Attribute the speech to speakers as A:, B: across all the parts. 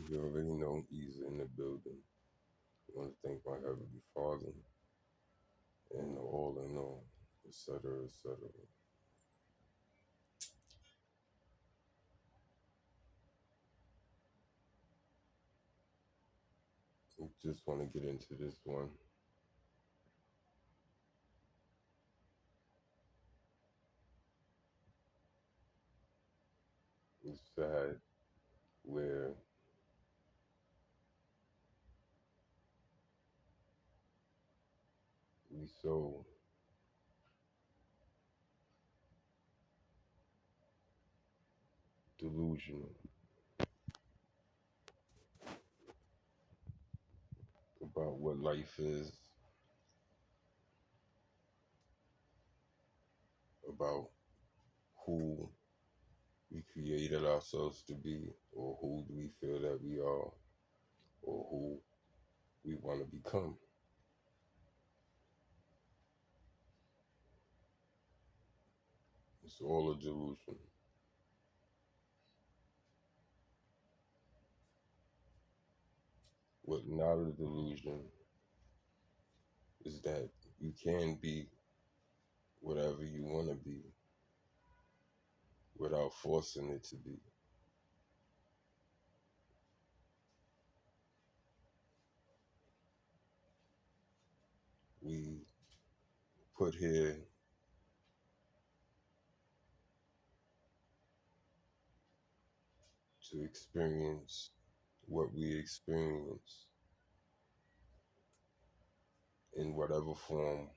A: You already know he's in the building. I want to thank my Heavenly Father and all in all, etc., etc. I just want to get into this one. It's sad where we so delusional about what life is, about who we created ourselves to be, or who do we feel that we are, or who we want to become. It's all a delusion. What not a delusion is that you can be whatever you want to be without forcing it to be. We put here to experience what we experience in whatever form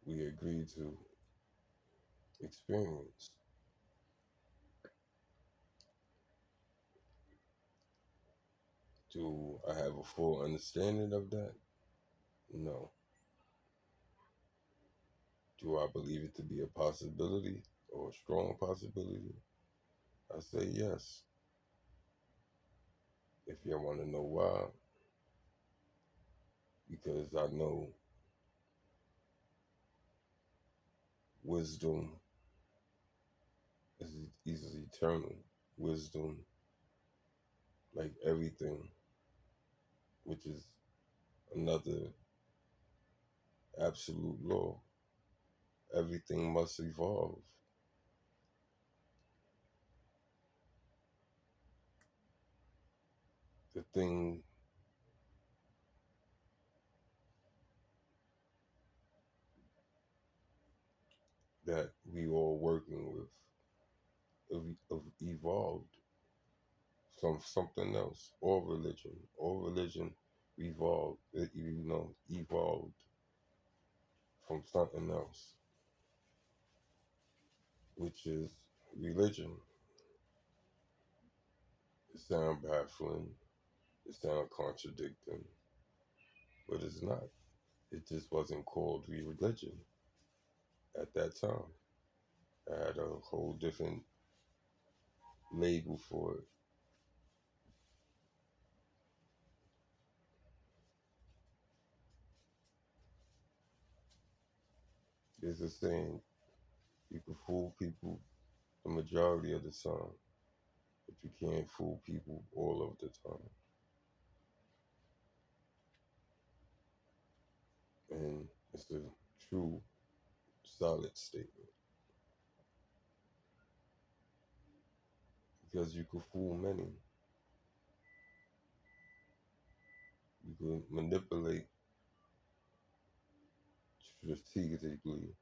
A: we agree to experience. Do I have a full understanding of that? No. Do I believe it to be a possibility or a strong possibility? I say yes. If you want to know why, because I know wisdom is eternal. Wisdom, like everything, which is another absolute law. Everything must evolve. The thing that we all working with of evolved from something else. All religion evolved, evolved from something else, which is religion. It sounds baffling, it sounds contradicting, but it's not. It just wasn't called religion at that time. I had a whole different label for it. There's a saying, you can fool people the majority of the time, but you can't fool people all of the time. And it's a true, solid statement. Because you can fool many. You can manipulate strategically,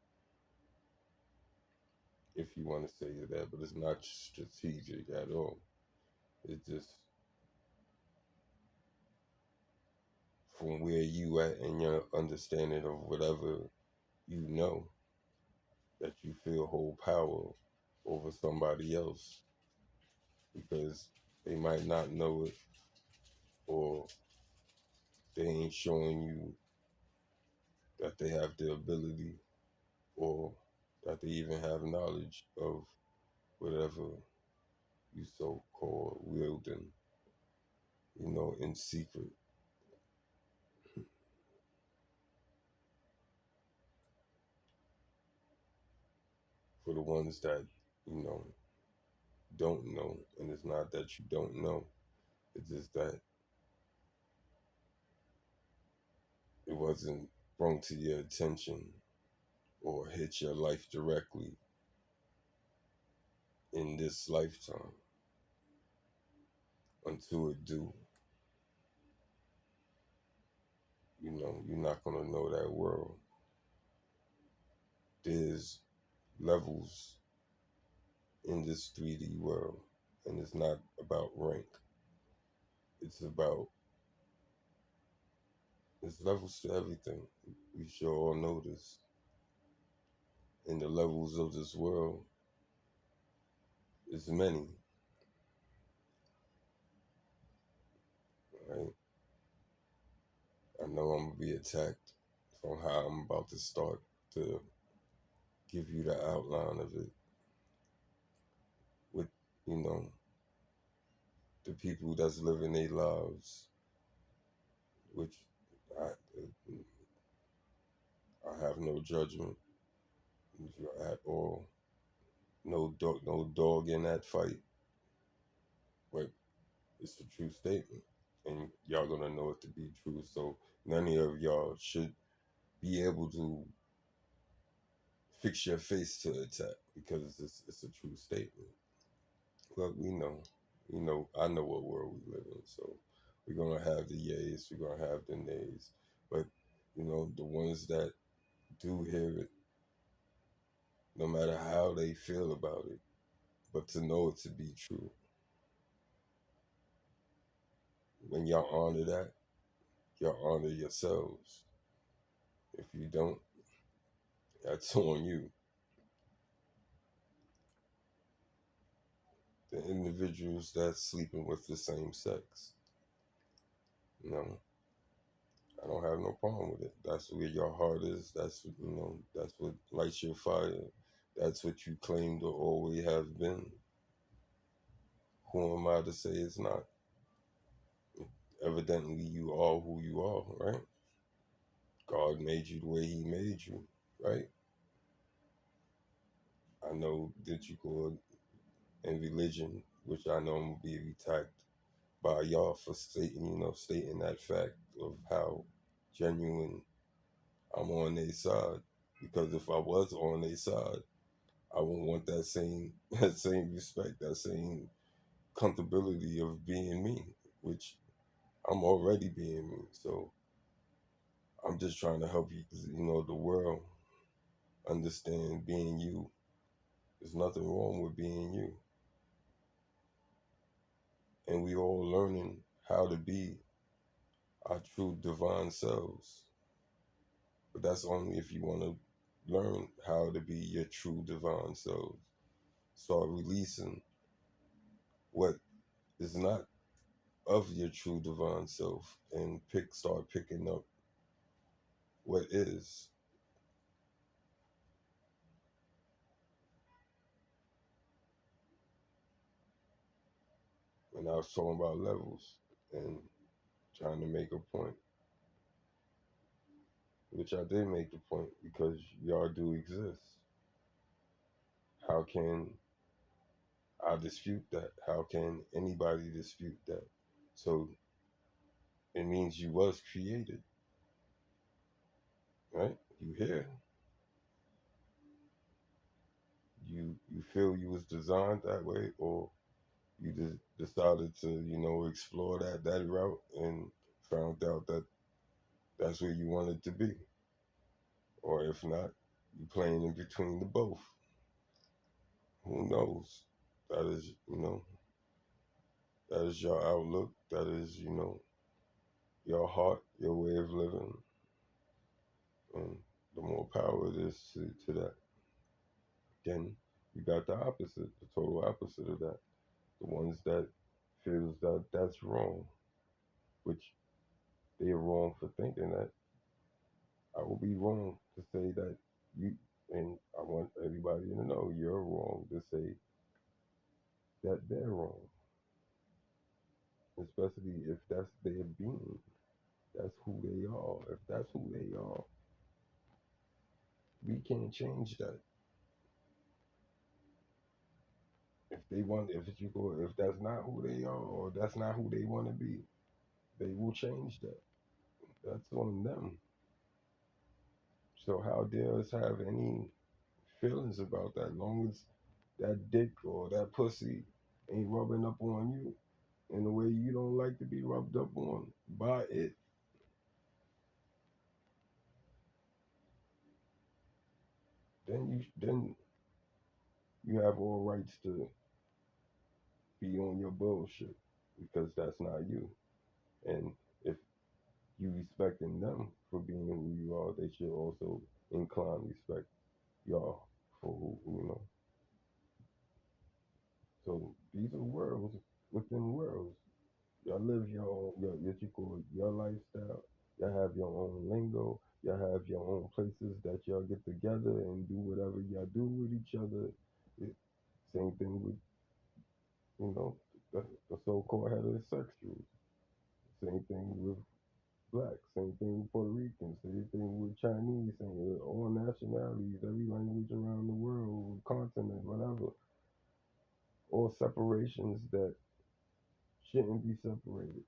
A: if you want to say that, but it's not strategic at all. It's just from where you at in your understanding of whatever you know, that you feel whole power over somebody else because they might not know it, or they ain't showing you that they have the ability, or that they even have knowledge of whatever you so called wielding, in secret. For the ones that, you know, don't know. And it's not that you don't know, it's just that it wasn't brought to your attention or hit your life directly in this lifetime. Until it do, you're not gonna know that world. There's levels in this 3D world, and it's not about rank. It's about there's levels to everything. We should all know this. And the levels of this world is many, right? I know I'm gonna be attacked from how I'm about to start to give you the outline of it with, you know, the people that's living their lives, which I, I have no judgment at all. No dog in that fight, but it's a true statement, and y'all gonna know it to be true. So none of y'all should be able to fix your face to attack because it's a true statement. Look, I know what world we live in, so we're gonna have the yays, we're gonna have the nays, but the ones that do hear it, no matter how they feel about it, but to know it to be true, when y'all honor that, y'all honor yourselves. If you don't, that's on you. The individuals that's sleeping with the same sex, you know, I don't have no problem with it. That's where your heart is. That's what lights your fire. That's what you claim to always have been. Who am I to say it's not? Evidently, you are who you are, right? God made you the way He made you, right? I know that you go in religion, which I know I'm gonna be attacked by y'all for stating that fact of how genuine I'm on their side. Because if I was on their side, I would want that same that same respect, that same comfortability of being me, which I'm already being me. So I'm just trying to help you, the world understand being you. There's nothing wrong with being you, and we all learning how to be our true divine selves. But that's only if you want to learn how to be your true divine selves. Start releasing what is not of your true divine self and start picking up what is. And I was talking about levels and trying to make a point, which I did make the point because y'all do exist. How can I dispute that? How can anybody dispute that? So it means you was created, right? You here. You feel you was designed that way, or you just decided to explore that route and found out that that's where you wanted to be, or if not, you playing in between the both. Who knows? That is that is your outlook. That is your heart, your way of living, and the more power it is to that. Then you got the opposite, the total opposite of that. The ones that feels that that's wrong, which they're wrong for thinking that. I will be wrong to say that you, and I want everybody to know you're wrong to say that they're wrong, especially if that's their being. That's who they are. If that's who they are, we can't change that. If They want if that's not who they are or that's not who they want to be, they will change that. That's on them. So how dare us have any feelings about that? Long as that dick or that pussy ain't rubbing up on you in a way you don't like to be rubbed up on by it, then you have all rights to be on your bullshit because that's not you. And if you respecting them for being who you are, they should also incline respect y'all for who. So these are worlds within worlds. Y'all live your own, your what you call your lifestyle. Y'all have your own lingo. Y'all have your own places that y'all get together and do whatever y'all do with each other. It, same thing with you know the so-called heterosexuals. Same thing with black. Same thing with Puerto Ricans. Same thing with Chinese. Same with all nationalities, every language around the world, continent, whatever. All separations that shouldn't be separated.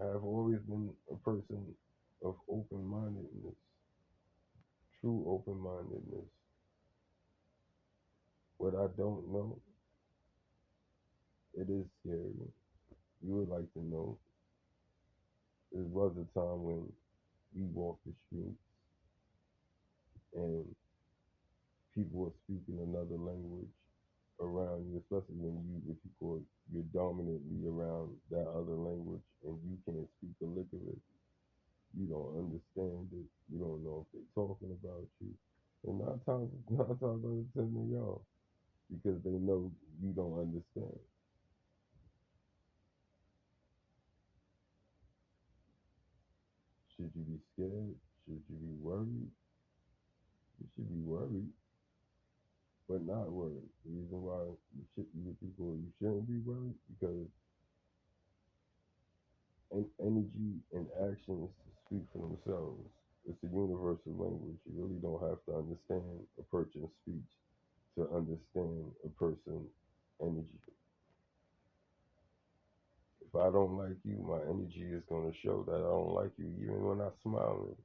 A: I have always been a person of open mindedness, true open mindedness. What I don't know, it is scary. You would like to know. There was a time when we walked the streets and people were speaking another language around you, especially when if you call you're dominantly around that other language and you can't speak a lick of it. You don't understand it. You don't know if they're talking about you. And nine times out of ten they are because they know you don't understand. Should you be scared? Should you be worried? You should be worried, but not worried. The reason why you shouldn't be worried because energy and actions speak for themselves. It's a universal language. You really don't have to understand a person's speech to understand a person's energy. If I don't like you, my energy is going to show that I don't like you, even when I'm smiling.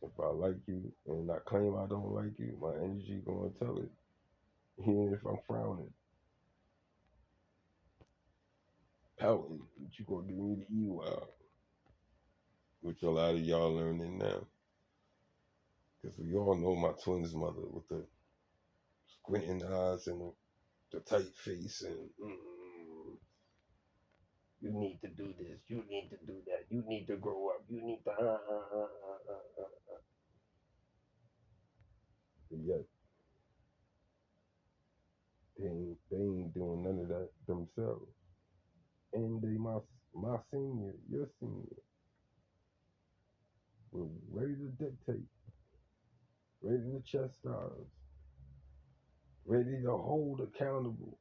A: If I like you and I claim I don't like you, my energy going to tell it, even if I'm frowning, pouting, but you going to give me the evil eye, which a lot of y'all learning now. Because we all know my twin's mother with the squinting eyes and the tight face and you need to do this, you need to do that, you need to grow up, you need to But yet they ain't doing none of that themselves. And they my senior, your senior, were ready to dictate, ready to chastise, ready to hold accountable.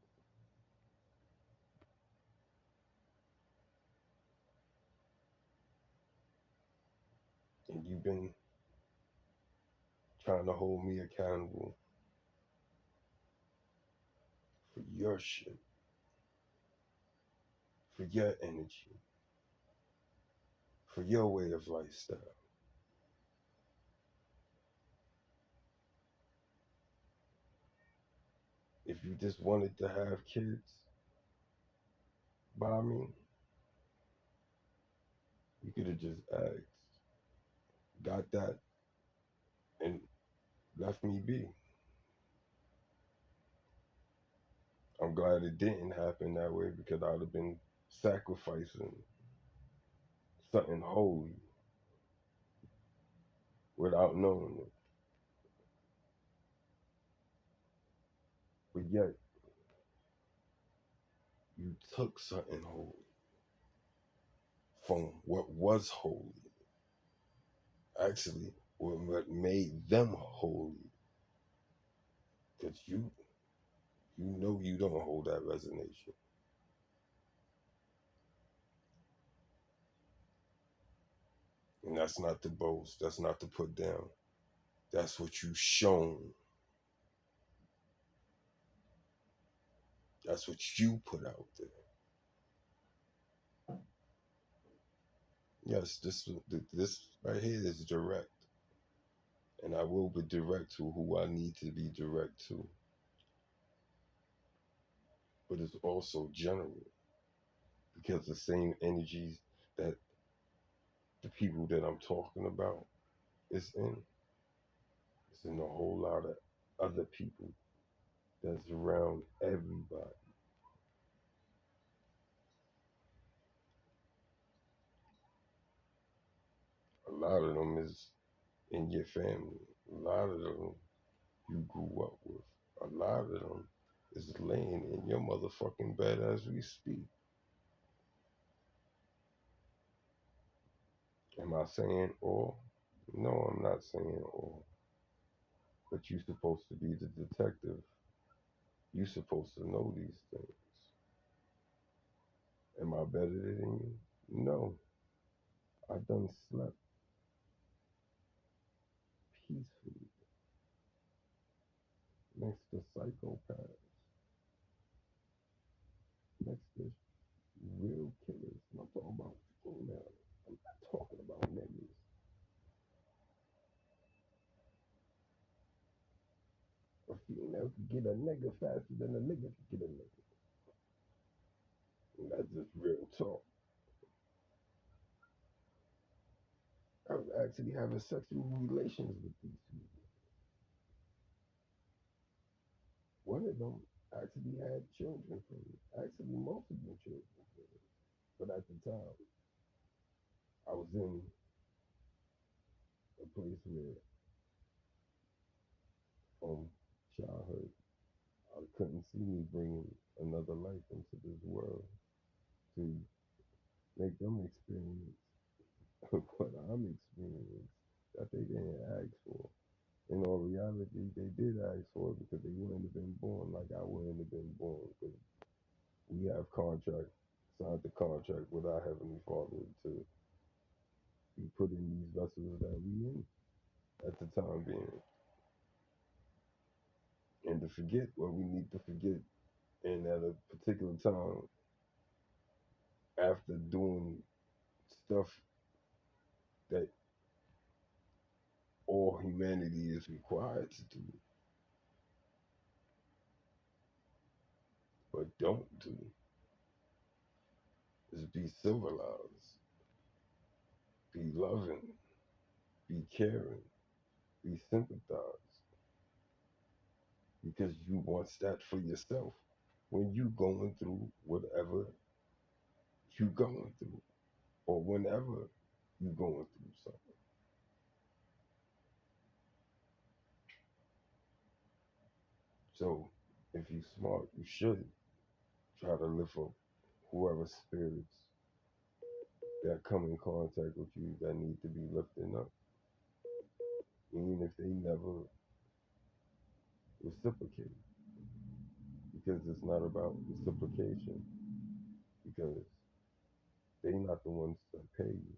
A: And you've been trying to hold me accountable for your shit, for your energy, for your way of lifestyle. If you just wanted to have kids by me, you could have just asked, got that, and left me be. I'm glad it didn't happen that way because I'd have been sacrificing something holy without knowing it. But yet, you took something holy from what was holy. Actually, what made them holy. Because you know you don't hold that resonation. That's not to boast. That's not to put down. That's what you shown. That's what you put out there. Yes, this right here is direct, and I will be direct to who I need to be direct to. But it's also general because the same energies that the people that I'm talking about is in. It's in a whole lot of other people that's around everybody. A lot of them is in your family. A lot of them you grew up with. A lot of them is laying in your motherfucking bed as we speak. Am I saying all? No, I'm not saying all. But you're supposed to be the detective. You're supposed to know these things. Am I better than you? No. I done slept peacefully next to psychopaths, next to real killers. And I'm talking about females. I'm not talking about niggas. A female could get a nigga faster than a nigga could get a nigga. And that's just real talk. I was actually having sexual relations with these people. One of them actually had children from me, actually multiple children from me. But at the time, I was in a place where, from childhood, I couldn't see me bringing another life into this world to make them experience what I'm experiencing that they didn't ask for. In all reality, they did ask for it because they wouldn't have been born like I wouldn't have been born. Because we have signed the contract with our Heavenly Father to be put in these vessels that we in at the time being. And to forget what we need to forget. And at a particular time, after doing stuff that all humanity is required to do, but don't do, is be civilized, be loving, be caring, be sympathized, because you want that for yourself when you going through whatever you going through, or whenever you going through something. So if you smart, you should try to lift up whoever spirits that come in contact with you that need to be lifting up, even if they never reciprocate, because it's not about reciprocation, because they not the ones that pay you.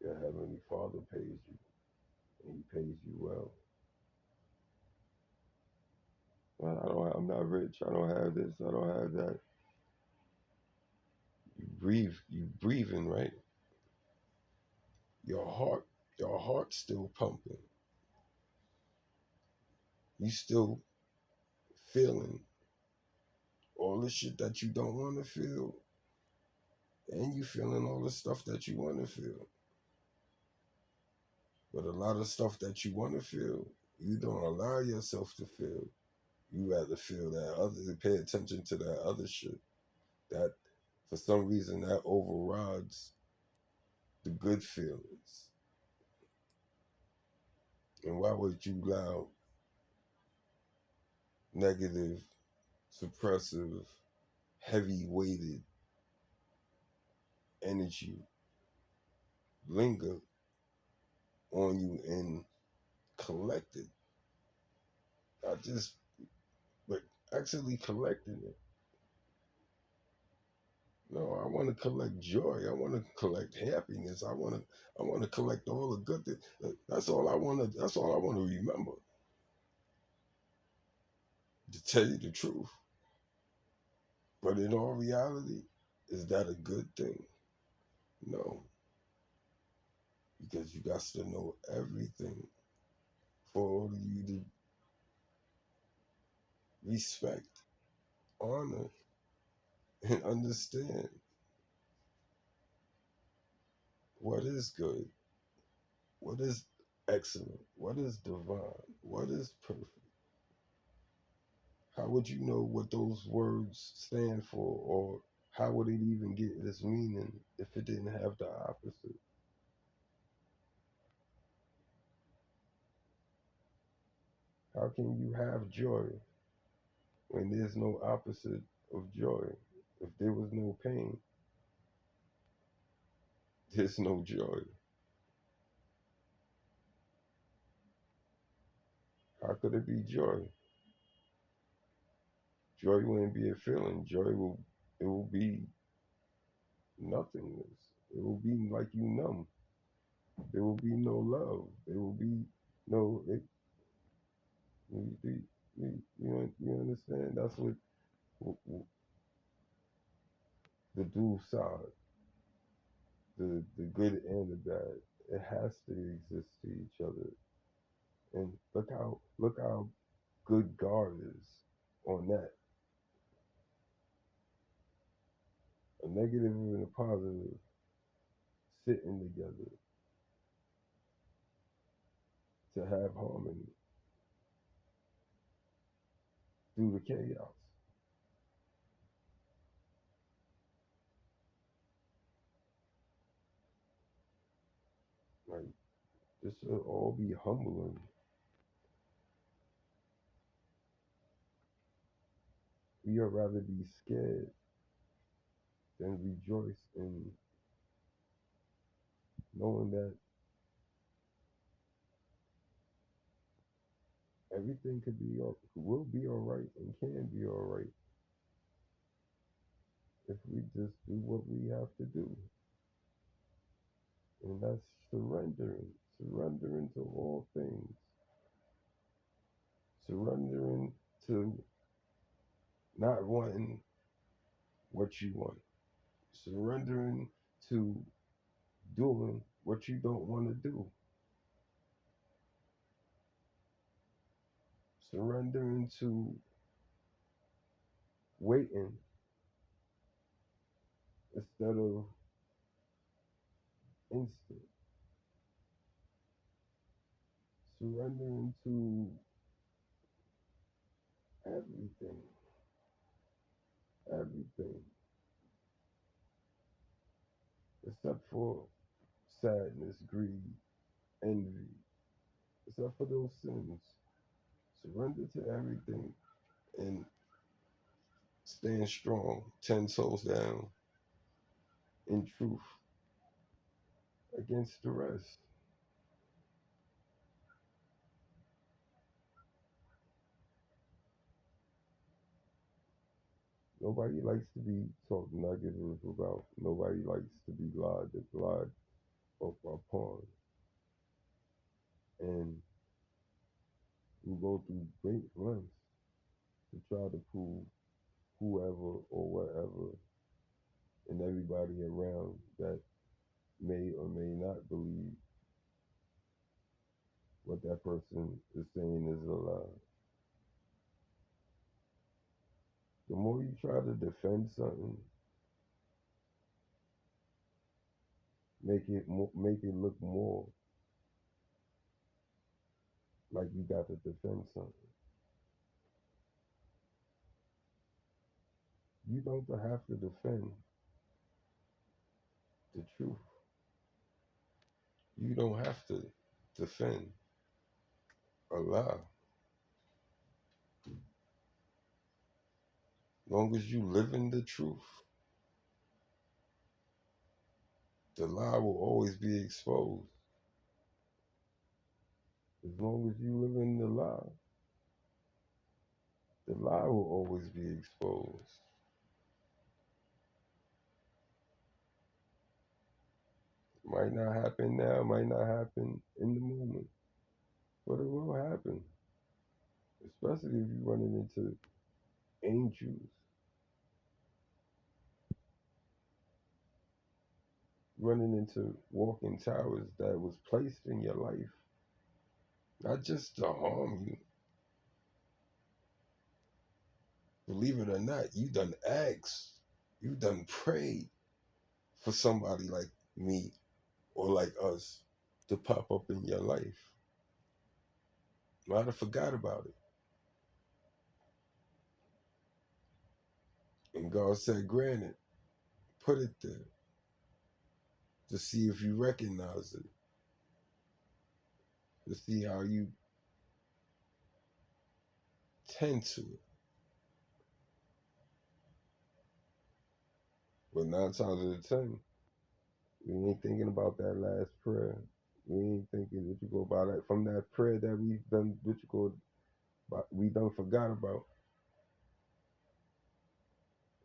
A: Your Heavenly Father pays you, and He pays you well. Well, I'm not rich. I don't have this. I don't have that. You breathing, right? Your heart's still pumping. You still feeling all the shit that you don't want to feel, and you feeling all the stuff that you want to feel. But a lot of stuff that you want to feel, you don't allow yourself to feel. You rather feel that other, pay attention to that other shit. That for some reason that overrides the good feelings. And why would you allow negative, suppressive, heavy weighted energy linger on you and collect it? Not just, but actually collecting it. No, I want to collect joy. I want to collect happiness. I want to collect all the good things. That's all I want to. That's all I want to remember. To tell you the truth, but in all reality, is that a good thing? No, because you got to know everything for you to respect, honor, and understand what is good, what is excellent, what is divine, what is perfect. How would you know what those words stand for, or how would it even get its meaning if it didn't have the opposite? How can you have joy when there's no opposite of joy? If there was no pain, there's no joy. How could it be joy? Joy wouldn't be a feeling. It will be nothingness. It will be like you numb. There will be no love. There will be no. You understand? That's what the dual side, the good and the bad. It has to exist to each other. And look how good God is on that. A negative and a positive sitting together to have harmony through the chaos. Like this should all be humbling. We would rather be scared than rejoice in knowing that everything will be all right and can be all right if we just do what we have to do, and that's surrendering to all things, surrendering to not wanting what you want, surrendering to doing what you don't want to do, surrendering to waiting instead of instant, surrendering to everything, everything, except for sadness, greed, envy, except for those sins. Surrender to everything and stand strong, 10 toes down in truth against the rest. Nobody likes to be talked negative about. Nobody likes to be lied upon. And we go through great lengths to try to prove whoever or whatever and everybody around that may or may not believe what that person is saying is a lie. The more you try to defend something, make it look more like you got to defend something. You don't have to defend the truth. You don't have to defend a lie. Long as you live in the truth, the lie will always be exposed. As long as you live in the lie will always be exposed. Might not happen now, might not happen in the moment, but it will happen. Especially if you're running into angels, running into walking towers that was placed in your life, not just to harm you. Believe it or not, you done asked, you done prayed for somebody like me or like us to pop up in your life. Might have forgot about it. And God said, granted, put it there to see if you recognize it, to see how you tend to it. But 9 times out of 10, we ain't thinking about that last prayer. We ain't thinking what you go about that from that prayer that we done what you go we done forgot about.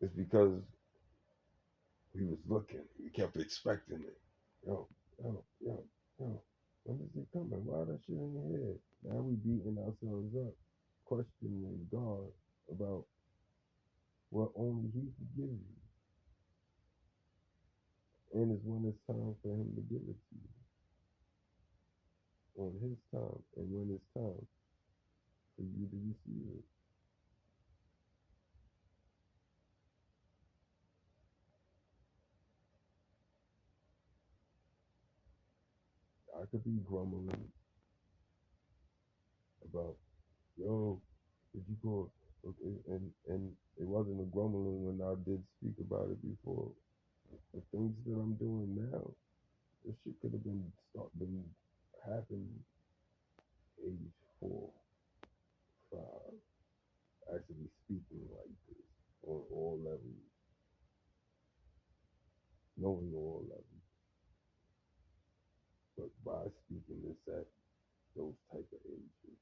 A: It's because we was looking. We kept expecting it. Yo, yo. When is it coming? Why that shit ain't here? Now we beating ourselves up, questioning God about what only He could give you. And it's when it's time for Him to give it to you. On His time. And when it's time for you to receive it. I could be grumbling about, yo, did you go? Okay, and it wasn't a grumbling when I did speak about it before. The things that I'm doing now, this shit could have been happening age 4, 5. Actually speaking like this on all levels, knowing all levels, but by speaking this at those type of ages,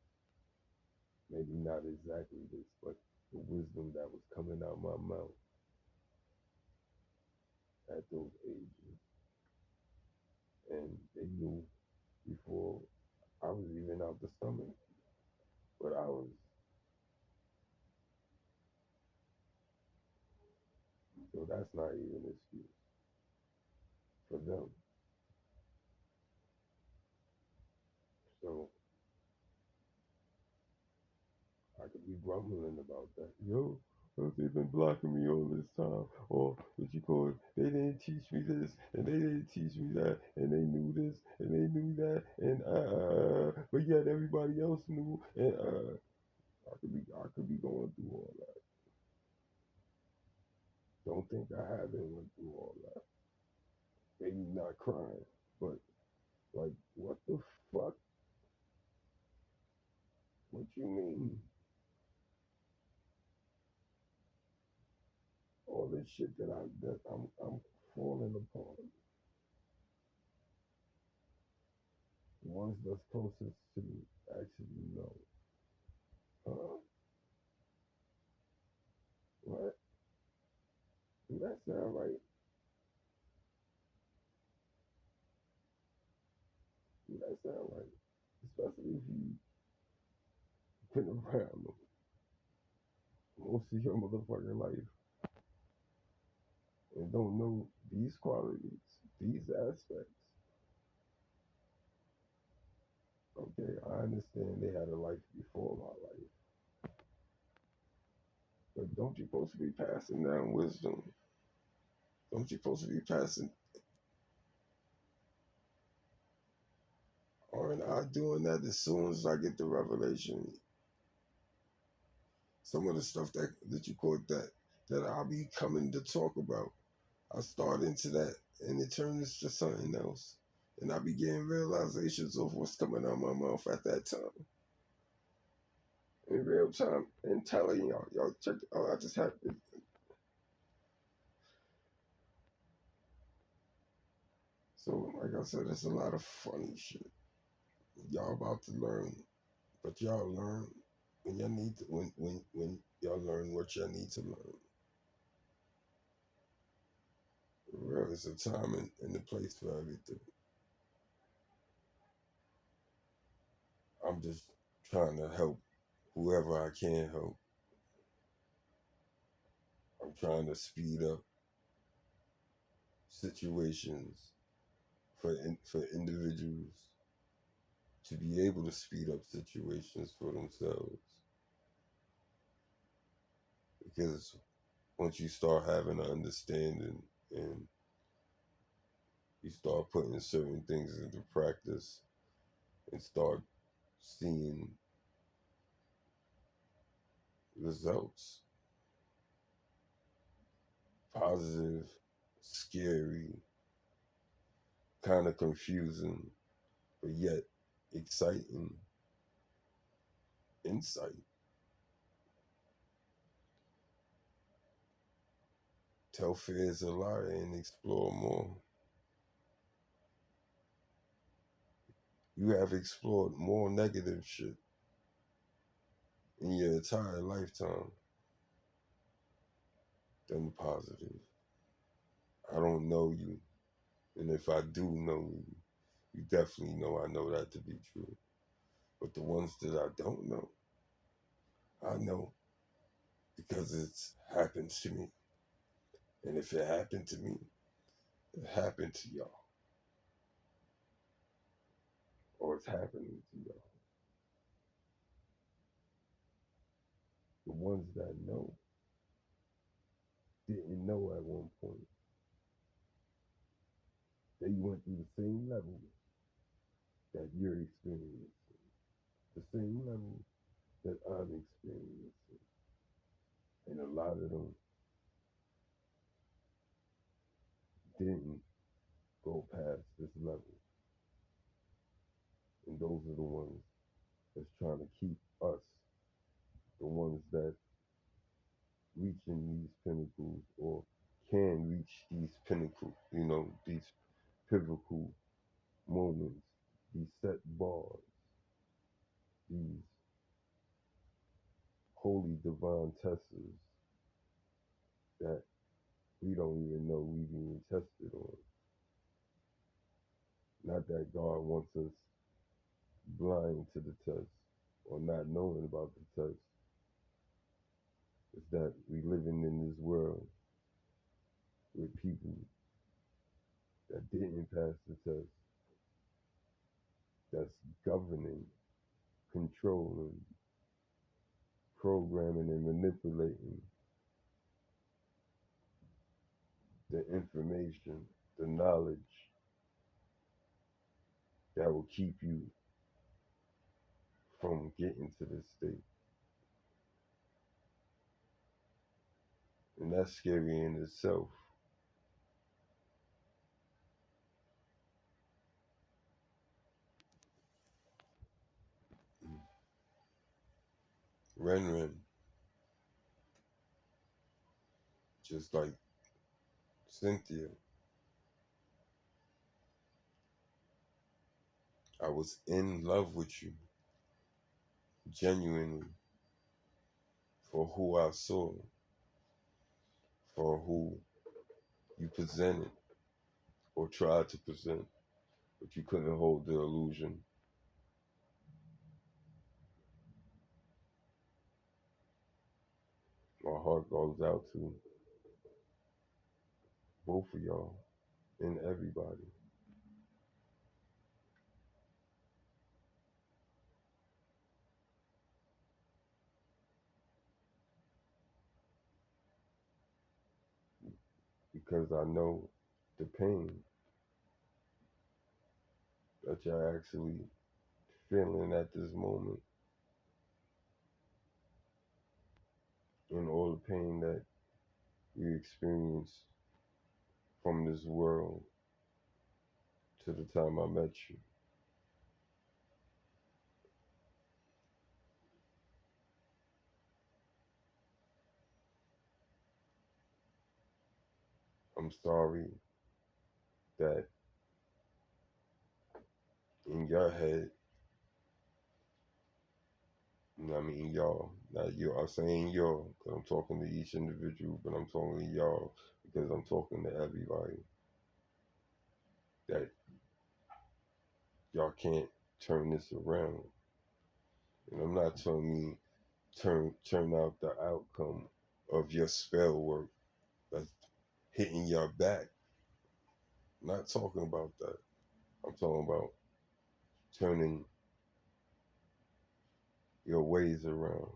A: maybe not exactly this, but the wisdom that was coming out my mouth at those ages, and they knew before I was even out the stomach, but I was. So that's not even an excuse for them. So I could be grumbling about that. Yo, they've been blocking me all this time. Or what you call it, they didn't teach me this and they didn't teach me that and they knew this and they knew that and but yet everybody else knew and I could be going through all that. Don't think I haven't went through all that. Maybe not crying, but like what the fuck? What you mean? All this shit that I'm falling upon. The ones that's closest to me actually know. What? Do that sound right? Do that sound right? Especially if you've been around them most of your motherfucking life and don't know these qualities, these aspects. Okay, I understand they had a life before my life, but don't you supposed to be passing down wisdom? Don't you supposed to be passing? Aren't I doing that as soon as I get the revelation? Some of the stuff that you quote that I'll be coming to talk about. I start into that and it turns to something else. And I be getting realizations of what's coming out my mouth at that time. In real time and telling y'all check I just had it. So like I said, there's a lot of funny shit. Y'all about to learn, but y'all learn when y'all need to when y'all learn what y'all need to learn. Real, it's a time and a place for everything. I'm just trying to help whoever I can help. I'm trying to speed up situations for individuals to be able to speed up situations for themselves. Because once you start having an understanding and you start putting certain things into practice and start seeing results, positive, scary, kind of confusing, but yet exciting insight. Tell fears a lie and explore more. You have explored more negative shit in your entire lifetime than the positive. I don't know you, and if I do know you, you definitely know I know that to be true. But the ones that I don't know, I know because it's happened to me. And if it happened to me, it happened to y'all, or it's happening to y'all. The ones that know didn't know at one point. They went through the same level that you're experiencing, the same level that I'm experiencing. And a lot of them didn't go past this level. And those are the ones that's trying to keep us, the ones that reaching these pinnacles or can reach these pinnacles, these pivotal moments, these set bars, these holy divine testers that we don't even know we being tested on. Not that God wants us blind to the test or not knowing about the test. It's that we living in this world with people that didn't pass the test, that's governing, controlling, programming, and manipulating the information, the knowledge that will keep you from getting to this state. And that's scary in itself. Ren, just like Cynthia, I was in love with you, genuinely, for who I saw, for who you presented or tried to present, but you couldn't hold the illusion. My heart goes out to both of y'all and everybody. Because I know the pain that you're actually feeling at this moment and all the pain that you experience from this world to the time I met you. I'm sorry that in your head, I mean y'all, not you. I'm saying y'all because I'm talking to each individual, but I'm talking to y'all because I'm talking to everybody. That y'all can't turn this around. And I'm not telling you turn out the outcome of your spell work that's hitting your back. I'm not talking about that. I'm talking about turning your ways around,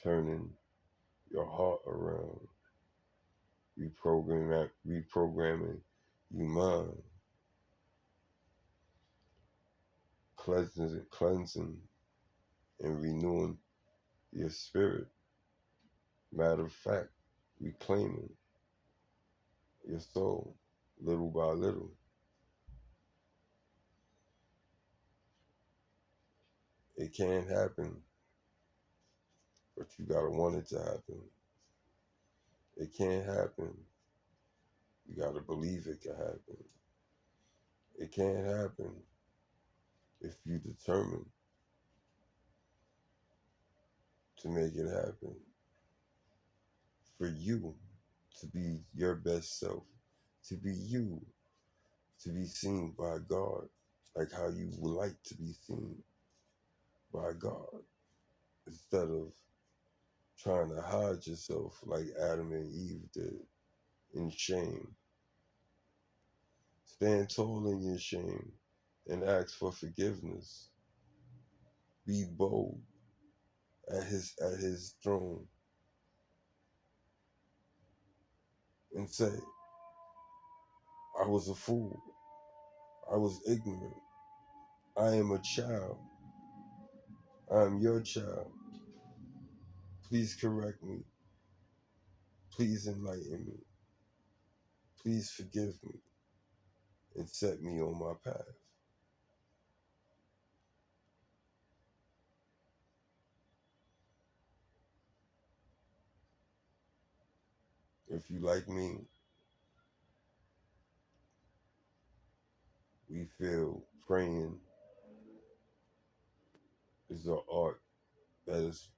A: turning your heart around, reprogramming your mind, cleansing and renewing your spirit. Matter of fact, reclaiming your soul little by little. It can happen, but you gotta want it to happen. It can't happen. You gotta believe it can happen. It can't happen if you determine to make it happen. For you to be your best self, to be you, to be seen by God, like how you would like to be seen by God, instead of trying to hide yourself like Adam and Eve did in shame. Stand tall in your shame and ask for forgiveness. Be bold at his throne and say, I was a fool. I was ignorant. I am a child. I am your child. Please correct me. Please enlighten me. Please forgive me and set me on my path. If you like me, we feel praying is an art that is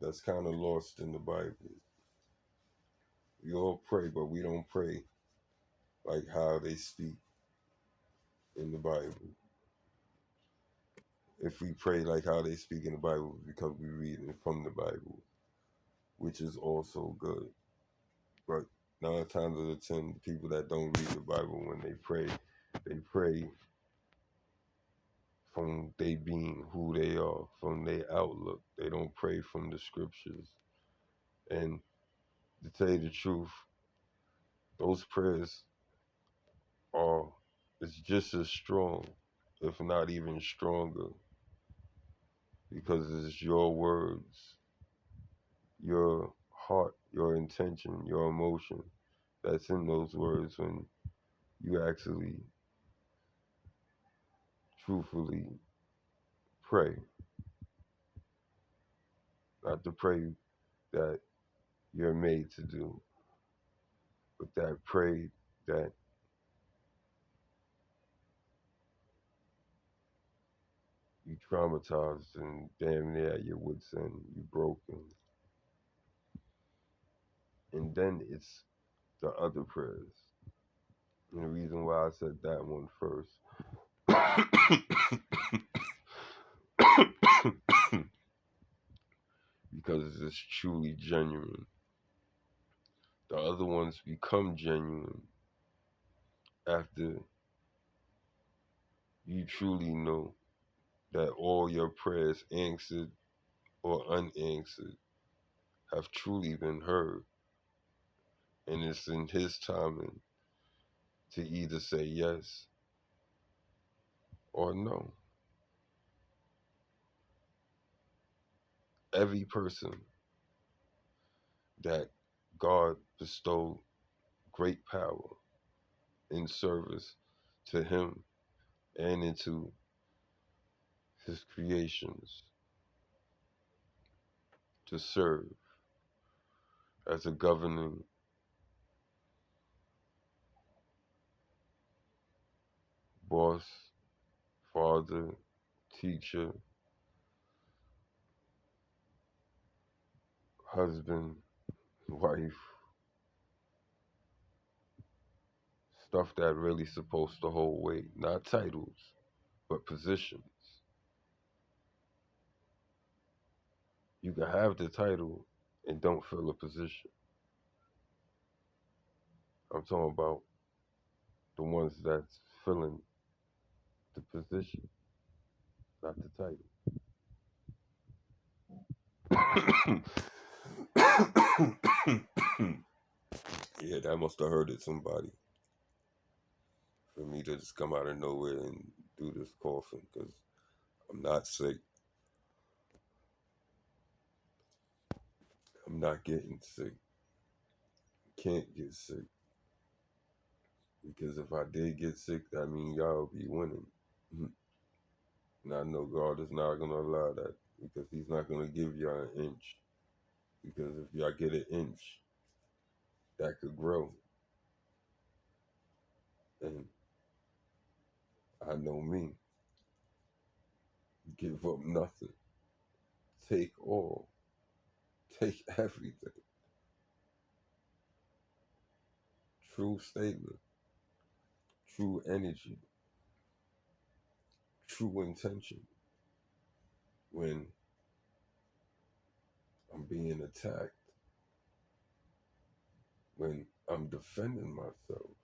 A: that's kind of lost in the Bible. We all pray, but we don't pray like how they speak in the Bible. If we pray like how they speak in the Bible, because we read it from the Bible, which is also good. But 9 times out of 10, the people that don't read the Bible, when they pray from they being who they are, from their outlook. They don't pray from the scriptures. And to tell you the truth, those prayers are it's just as strong, if not even stronger, because it's your words, your heart, your intention, your emotion that's in those words when you actually truthfully pray. Not the pray that you're made to do, but that pray that you traumatized and damn near at your wits end, you broken. And then it's the other prayers. And the reason why I said that one first, because it's truly genuine. The other ones become genuine after you truly know that all your prayers, answered or unanswered, have truly been heard. And it's in His timing to either say yes or no. Every person that God bestowed great power in service to Him and into His creations to serve as a governing boss, father, teacher, husband, wife, stuff that really supposed to hold weight, not titles, but positions. You can have the title and don't fill a position. I'm talking about the ones that's filling the position, not the title. Yeah, that must have hurted somebody for me to just come out of nowhere and do this coughing because I'm not sick. I'm not getting sick. Can't get sick. Because if I did get sick, that means y'all be winning. And I know God is not going to allow that because He's not going to give y'all an inch. Because if y'all get an inch, that could grow. And I know me. Give up nothing. Take all. Take everything. True statement. True energy. True intention. When I'm being attacked. When I'm defending myself.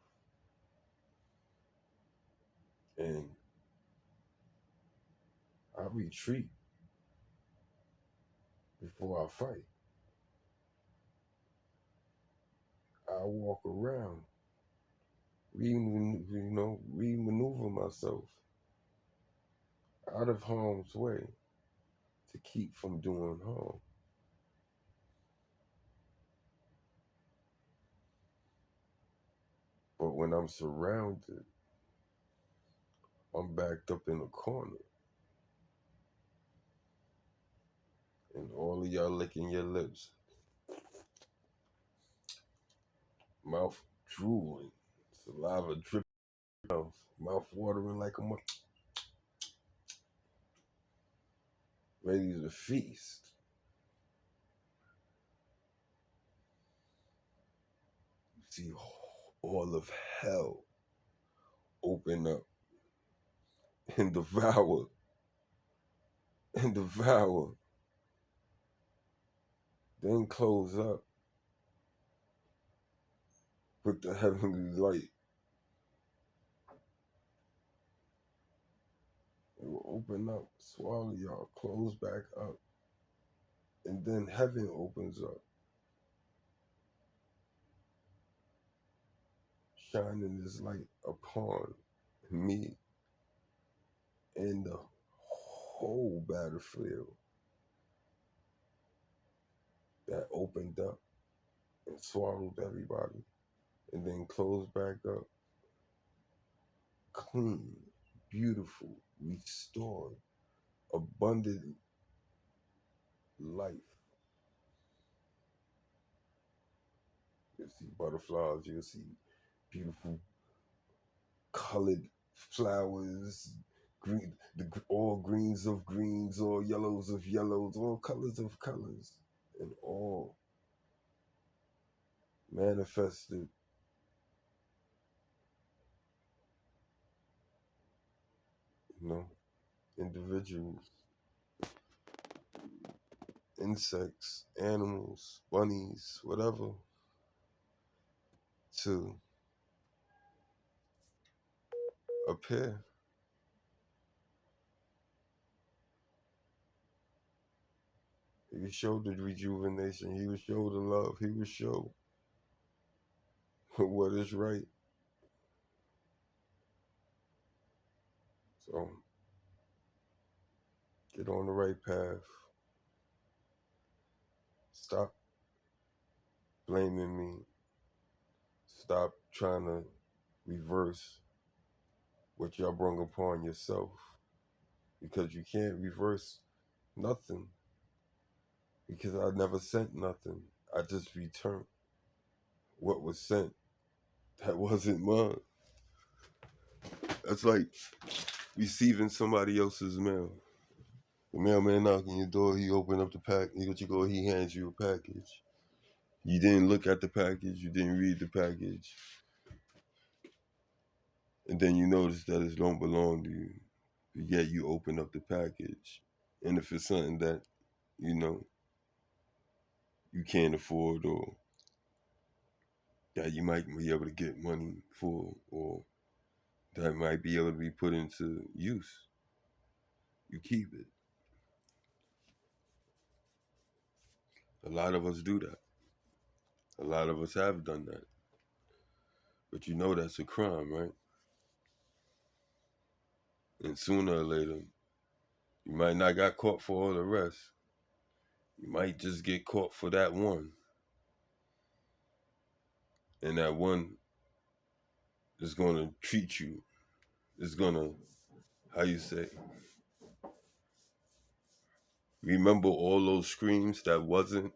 A: And I retreat before I fight. I walk around, re-maneuver myself out of harm's way to keep from doing harm. But when I'm surrounded, I'm backed up in a corner. And all of y'all licking your lips, mouth drooling, saliva dripping mouth watering like a ready to feast. You see all of hell open up and devour, then close up with the heavenly light. It will open up, swallow y'all, close back up, and then heaven opens up, shining this light upon me and the whole battlefield that opened up and swallowed everybody, and then closed back up, clean, beautiful, restored, abundant life. You'll see butterflies, you'll see beautiful colored flowers, green, all greens of greens, all yellows of yellows, all colors of colors, and all manifested individuals, insects, animals, bunnies, whatever, to appear. He would show the rejuvenation. He would show the love. He would show what is right. So get on the right path. Stop blaming me. Stop trying to reverse what y'all brung upon yourself. Because you can't reverse nothing. Because I never sent nothing. I just returned what was sent. That wasn't mine. That's like receiving somebody else's mail. The mailman knocking your door, he opened up the pack, he hands you a package. You didn't look at the package, you didn't read the package. And then you notice that it don't belong to you Yet you open up the package, and if it's something that you know you can't afford, or that you might be able to get money for, or that might be able to be put into use, you keep it. A lot of us do that. A lot of us have done that. But you know that's a crime, right? And sooner or later, you might not got caught for all the rest. You might just get caught for that one. And that one is gonna treat you. Is gonna, how you say, remember all those screams that wasn't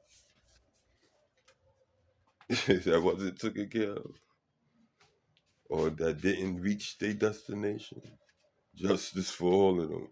A: that wasn't taken care of, or that didn't reach their destination. Justice for all of them.